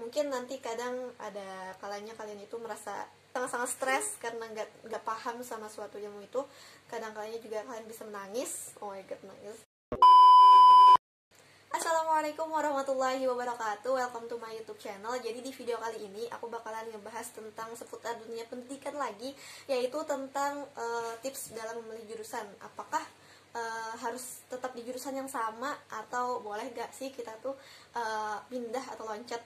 mungkin nanti kadang ada kalanya kalian itu merasa sangat-sangat stres karena nggak paham sama suatu ilmu itu. Kadang kalanya juga kalian bisa menangis. Oh my god, nangis. Assalamualaikum warahmatullahi wabarakatuh. Welcome to my YouTube channel. Jadi di video kali ini aku bakalan ngebahas tentang seputar dunia pendidikan lagi, yaitu tentang tips dalam memilih jurusan. Apakah harus tetap di jurusan yang sama atau boleh gak sih kita tuh pindah atau loncat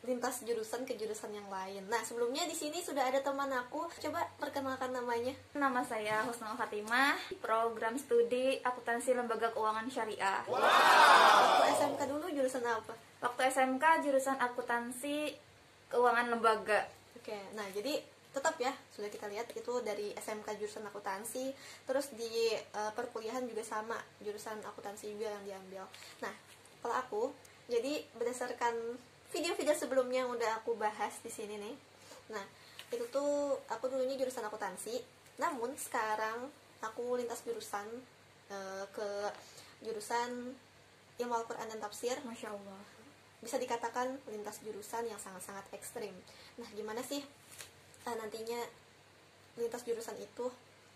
lintas jurusan ke jurusan yang lain. Nah, sebelumnya di sini sudah ada teman aku. Coba perkenalkan namanya. Nama saya Husnul Fatimah, program studi akuntansi lembaga keuangan syariah. Wow. Waktu SMK dulu jurusan apa? Waktu SMK jurusan akuntansi keuangan lembaga. Oke, nah jadi tetap ya, sudah kita lihat itu dari SMK jurusan akuntansi, terus di perkuliahan juga sama, jurusan akuntansi juga yang diambil. Nah, kalau aku, jadi berdasarkan video-video sebelumnya yang udah aku bahas di sini nih. Nah, itu tuh aku dulunya jurusan akuntansi, namun sekarang aku lintas jurusan ke jurusan ilmu Al-Quran dan tafsir. Masya Allah. Bisa dikatakan lintas jurusan yang sangat-sangat ekstrim. Nah, gimana sih nantinya lintas jurusan itu,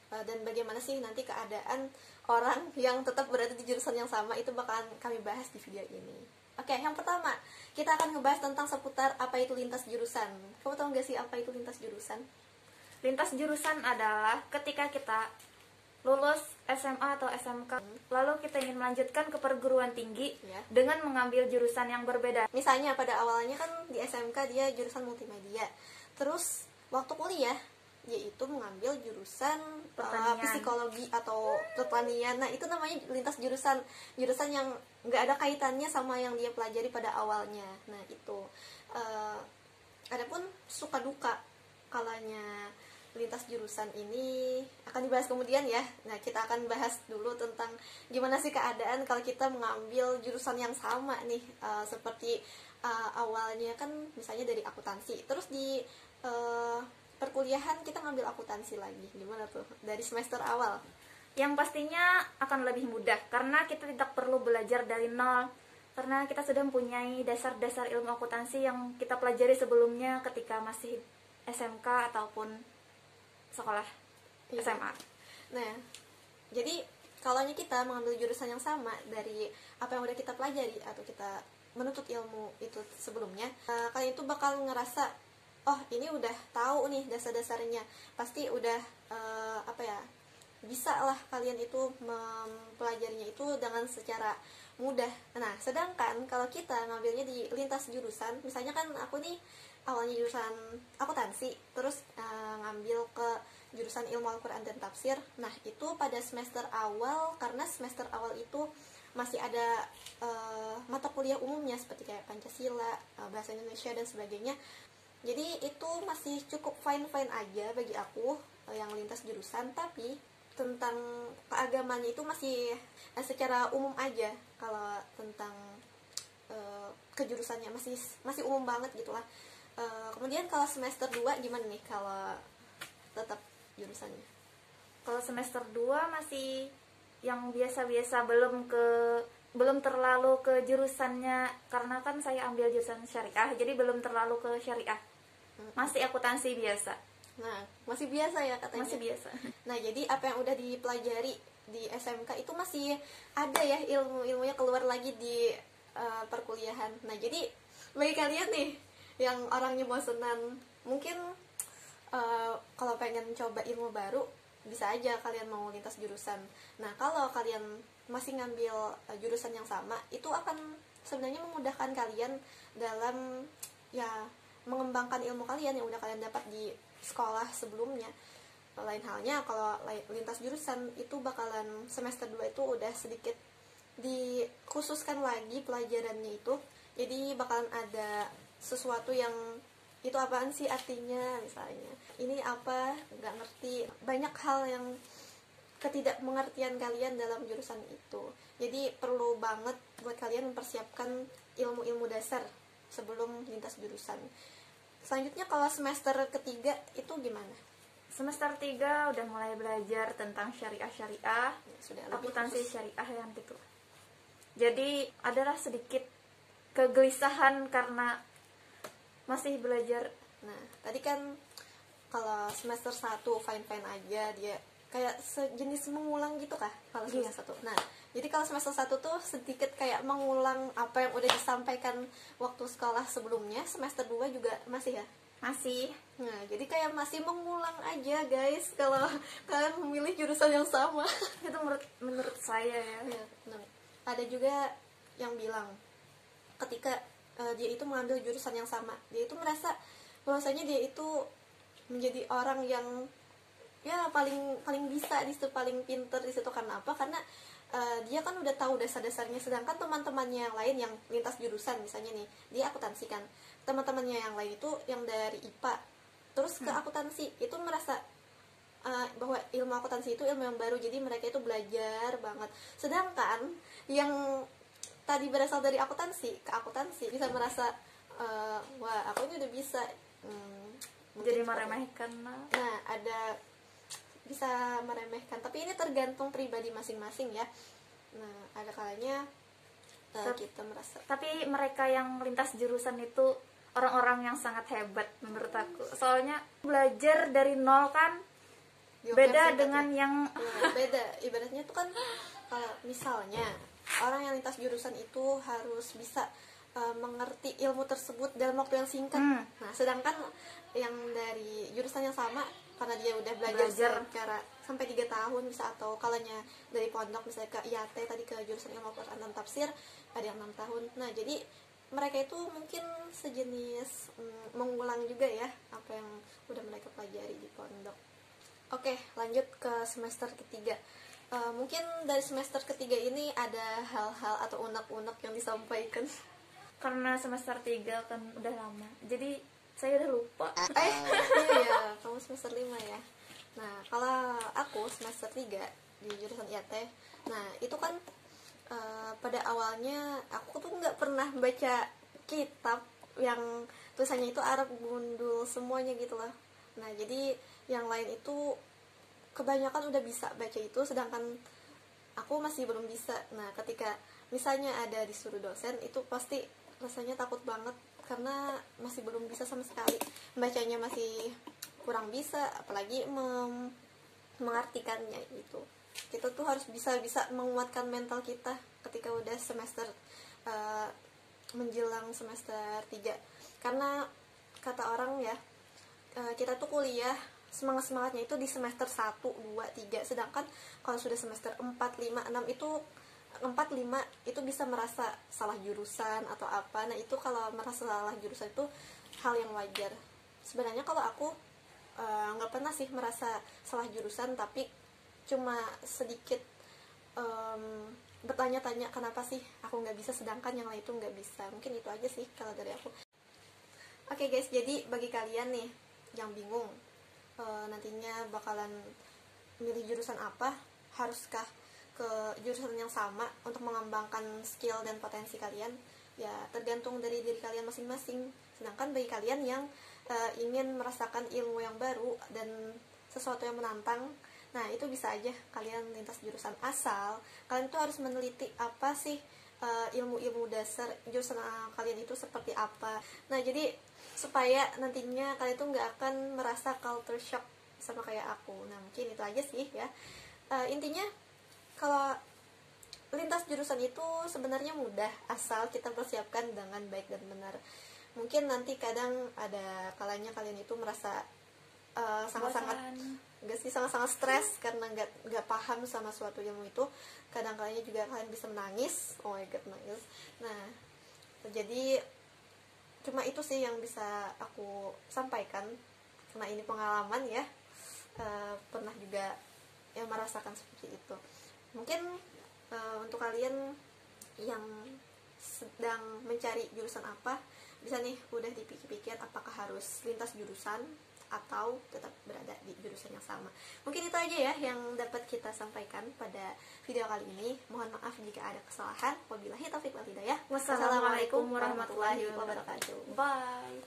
dan bagaimana sih nanti keadaan orang yang tetap berada di jurusan yang sama, itu bakalan kami bahas di video ini. Oke, yang pertama kita akan ngebahas tentang seputar apa itu lintas jurusan. Kamu tahu nggak sih apa itu lintas jurusan? Lintas jurusan adalah ketika kita lulus SMA atau SMK, lalu kita ingin melanjutkan ke perguruan tinggi dengan mengambil jurusan yang berbeda. Misalnya pada awalnya kan di SMK dia jurusan multimedia, terus waktu kuliah yaitu mengambil jurusan psikologi atau pertanian. Nah, itu namanya lintas jurusan, jurusan yang nggak ada kaitannya sama yang dia pelajari pada awalnya. Nah, itu adapun suka duka kalanya lintas jurusan ini akan dibahas kemudian ya. Nah, kita akan bahas dulu tentang gimana sih keadaan kalau kita mengambil jurusan yang sama nih, seperti awalnya kan misalnya dari akuntansi, terus di perkuliahan kita ngambil akuntansi lagi. Gimana tuh dari semester awal? Yang pastinya akan lebih mudah karena kita tidak perlu belajar dari nol, karena kita sudah mempunyai dasar-dasar ilmu akuntansi yang kita pelajari sebelumnya ketika masih SMK ataupun sekolah SMA. Nah, jadi kalau kita mengambil jurusan yang sama dari apa yang udah kita pelajari atau kita menuntut ilmu itu sebelumnya, kalian itu bakal ngerasa, oh ini udah tahu nih dasar-dasarnya, pasti udah bisa lah kalian itu mempelajarinya itu dengan secara mudah. Nah, sedangkan kalau kita ngambilnya di lintas jurusan, misalnya kan aku nih awalnya jurusan akuntansi, terus ngambil ke jurusan ilmu Al-Quran dan tafsir. Nah, itu pada semester awal, karena semester awal itu masih ada mata kuliah umumnya seperti kayak Pancasila, bahasa Indonesia dan sebagainya. Jadi itu masih cukup fine-fine aja bagi aku yang lintas jurusan, tapi tentang keagamannya itu masih secara umum aja. Kalau tentang kejurusannya masih umum banget gitulah. Kemudian kalau semester 2 gimana nih kalau tetap jurusannya? Kalau semester 2 masih yang biasa-biasa, belum terlalu ke jurusannya, karena kan saya ambil jurusan syariah, jadi belum terlalu ke syariah. Masih akuntansi biasa. Nah, masih biasa ya katanya. Masih biasa. Nah, jadi apa yang udah dipelajari di SMK itu masih ada ya ilmunya keluar lagi di perkuliahan. Nah, jadi bagi kalian nih yang orangnya bosenan, mungkin kalau pengen coba ilmu baru, bisa aja kalian mau lintas jurusan. Nah, kalau kalian masih ngambil jurusan yang sama, itu akan sebenarnya memudahkan kalian dalam ya mengembangkan ilmu kalian yang udah kalian dapat di sekolah sebelumnya. Lain halnya kalau lintas jurusan itu bakalan semester 2 itu udah sedikit dikhususkan lagi pelajarannya itu. Jadi bakalan ada sesuatu yang itu apaan sih artinya, misalnya ini apa, nggak ngerti, banyak hal yang ketidakmengertian kalian dalam jurusan itu. Jadi perlu banget buat kalian mempersiapkan ilmu-ilmu dasar sebelum lintas jurusan. Selanjutnya kalau semester ketiga itu gimana? Semester 3 udah mulai belajar tentang syariah, sudah akuntansi syariah yang gitu. Jadi adalah sedikit kegelisahan karena masih belajar. Nah, tadi kan kalau semester 1 fine-fine aja, dia kayak sejenis mengulang gitu kah kalau semester 1. Nah, jadi kalau semester 1 tuh sedikit kayak mengulang apa yang udah disampaikan waktu sekolah sebelumnya. Semester 2 juga masih ya? Masih. Nah, jadi kayak masih mengulang aja guys kalau kalian memilih jurusan yang sama. Itu menurut saya ya. Ya, nah, ada juga yang bilang ketika dia itu mengambil jurusan yang sama, dia itu merasa bahwasanya dia itu menjadi orang yang ya paling bisa di situ, paling pinter di situ. Karena apa? Karena dia kan udah tahu dasar-dasarnya, sedangkan teman-temannya yang lain yang lintas jurusan, misalnya nih dia akuntansi kan, teman-temannya yang lain itu yang dari IPA terus ke akuntansi itu merasa bahwa ilmu akuntansi itu ilmu yang baru, jadi mereka itu belajar banget. Sedangkan yang tadi berasal dari akuntansi ke akuntansi bisa merasa wah aku ini udah bisa, Jadi meremehkan. Nah, ada bisa meremehkan, tapi ini tergantung pribadi masing-masing ya. Nah, ada kalanya kita merasa. Tapi mereka yang lintas jurusan itu orang-orang yang sangat hebat menurut aku. Soalnya belajar dari nol kan beda dengan yang beda. Ibaratnya tuh kan kalau misalnya orang yang lintas jurusan itu harus bisa mengerti ilmu tersebut dalam waktu yang singkat. Nah, sedangkan yang dari jurusan yang sama, karena dia udah belajar secara sampai 3 tahun bisa, atau kalanya dari pondok misalnya ke IAT tadi ke jurusan ilmu Quran dan tafsir ada yang 6 tahun. Nah, jadi mereka itu mungkin sejenis mengulang juga ya apa yang udah mereka pelajari di pondok. Oke, lanjut ke semester ketiga. Mungkin dari semester ketiga ini ada hal-hal atau unek-unek yang disampaikan. Karena semester 3 kan udah lama, jadi saya udah lupa. Iya, kamu semester 5 ya. Nah, kalau aku semester 3 di jurusan IAT, nah itu kan pada awalnya aku tuh nggak pernah baca kitab yang tulisannya itu Arab gundul semuanya gitu loh. Nah, jadi yang lain itu kebanyakan udah bisa baca itu, sedangkan aku masih belum bisa. Nah, ketika misalnya ada disuruh dosen, itu pasti rasanya takut banget karena masih belum bisa sama sekali, bacanya masih kurang bisa, apalagi mengartikannya gitu. Kita tuh harus bisa menguatkan mental kita ketika udah semester menjelang semester 3. Karena kata orang ya, kita tuh kuliah semangatnya itu di semester 1, 2, 3. Sedangkan kalau sudah semester 4, 5, 6 itu 4, 5 itu bisa merasa salah jurusan atau apa. Nah, itu kalau merasa salah jurusan itu hal yang wajar. Sebenarnya kalau aku nggak pernah sih merasa salah jurusan, tapi cuma sedikit bertanya-tanya kenapa sih aku nggak bisa sedangkan yang lain itu nggak bisa. Mungkin itu aja sih kalau dari aku. Oke guys, jadi bagi kalian nih yang bingung nantinya bakalan milih jurusan apa, haruskah ke jurusan yang sama untuk mengembangkan skill dan potensi kalian, ya tergantung dari diri kalian masing-masing. Sedangkan bagi kalian yang ingin merasakan ilmu yang baru dan sesuatu yang menantang, nah itu bisa aja kalian lintas jurusan, asal kalian tuh harus meneliti apa sih ilmu-ilmu dasar jurusan kalian itu seperti apa. Nah, jadi supaya nantinya kalian tuh nggak akan merasa culture shock sama kayak aku. Nah, mungkin itu aja sih ya. Intinya kalau lintas jurusan itu sebenarnya mudah asal kita persiapkan dengan baik dan benar. Mungkin nanti kadang ada kalanya kalian itu merasa sangat-sangat sangat-sangat stres karena nggak paham sama suatu ilmu itu. Kadang kalanya juga kalian bisa menangis, oh my god, nangis. Nah, jadi cuma itu sih yang bisa aku sampaikan karena ini pengalaman ya, pernah juga yang merasakan seperti itu. Mungkin untuk kalian yang sedang mencari jurusan apa, bisa nih udah dipikir-pikir apakah harus lintas jurusan atau tetap berada di jurusan yang sama. Mungkin itu aja ya yang dapat kita sampaikan pada video kali ini. Mohon maaf jika ada kesalahan. Wabillahi taufiq wal hidayah. Wassalamualaikum warahmatullahi wabarakatuh. Bye.